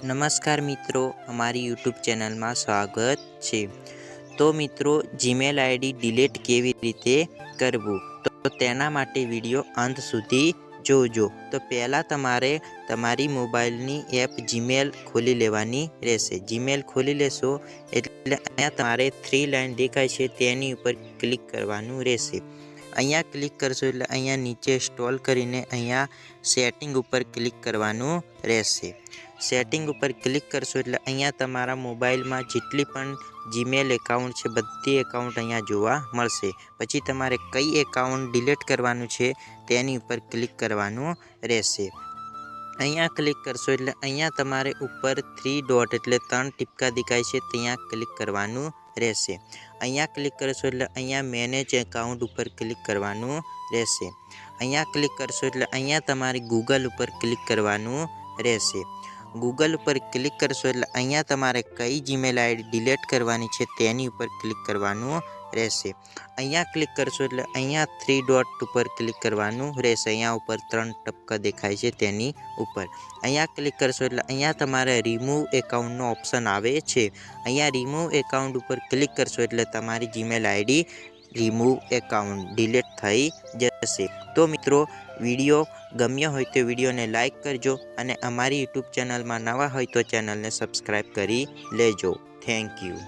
નમસ્કાર મિત્રો, અમારી યુટ્યુબ ચેનલમાં સ્વાગત છે। તો મિત્રો, જીમેલ આઈડી ડિલીટ કેવી રીતે કરવું તો તેના માટે વિડીયો અંત સુધી જોજો। તો પહેલાં તમારે તમારી મોબાઈલની એપ જીમેલ ખોલી લેવાની રહેશે। જીમેલ ખોલી લેશો એટલે અહીંયા તમારે 3 લાઈન દેખાય છે તેની ઉપર ક્લિક કરવાનું રહેશે। અહીંયા ક્લિક કરશો એટલે અહીંયા નીચે સ્ક્રોલ કરીને અહીંયા સેટિંગ ઉપર ક્લિક કરવાનું રહેશે। સેટિંગ ઉપર ક્લિક કરશો એટલે અહીંયા તમારા મોબાઈલમાં જેટલી પણ જીમેલ એકાઉન્ટ છે બધી એકાઉન્ટ અહીંયા જોવા મળશે। પછી તમારે કઈ એકાઉન્ટ ડિલીટ કરવાનું છે તેની ઉપર ક્લિક કરવાનું રહેશે। અહીંયા ક્લિક કરશો એટલે અહીંયા તમારે ઉપર 3 ડોટ એટલે 3 ટીપકા દેખાય છે ત્યાં ક્લિક કરવાનું રહેશે। અહીંયા ક્લિક કરશો એટલે અહીંયા મેનેજ એકાઉન્ટ ઉપર ક્લિક કરવાનું રહેશે। અહીંયા ક્લિક કરશો એટલે અહીંયા તમારે ગૂગલ ઉપર ક્લિક કરવાનું રહેશે। ગૂગલ ઉપર ક્લિક કરશો એટલે અહીંયા તમારે કઈ જીમેલ આઈડી ડિલીટ કરવાની છે તેની ઉપર ક્લિક કરવાનું રહેશે। અહીંયા ક્લિક કરશો એટલે અહીંયા 3 ડોટ ઉપર ક્લિક કરવાનું રહેશે। અહીંયા ઉપર 3 ટપકા દેખાય છે તેની ઉપર અહીંયા ક્લિક કરશો એટલે અહીંયા તમારે રિમૂવ એકાઉન્ટનો ઓપ્શન આવે છે। અહીંયા રિમૂવ એકાઉન્ટ ઉપર ક્લિક કરશો એટલે તમારી Gmail ID remove account delete થઈ જશે। તો મિત્રો, વિડીયો ગમ્યો હોય તો વિડીયોને લાઈક કરજો અને અમારી યુટ્યુબ ચેનલમાં નવા હોય તો ચેનલને સબસ્ક્રાઈબ કરી લેજો। Thank you.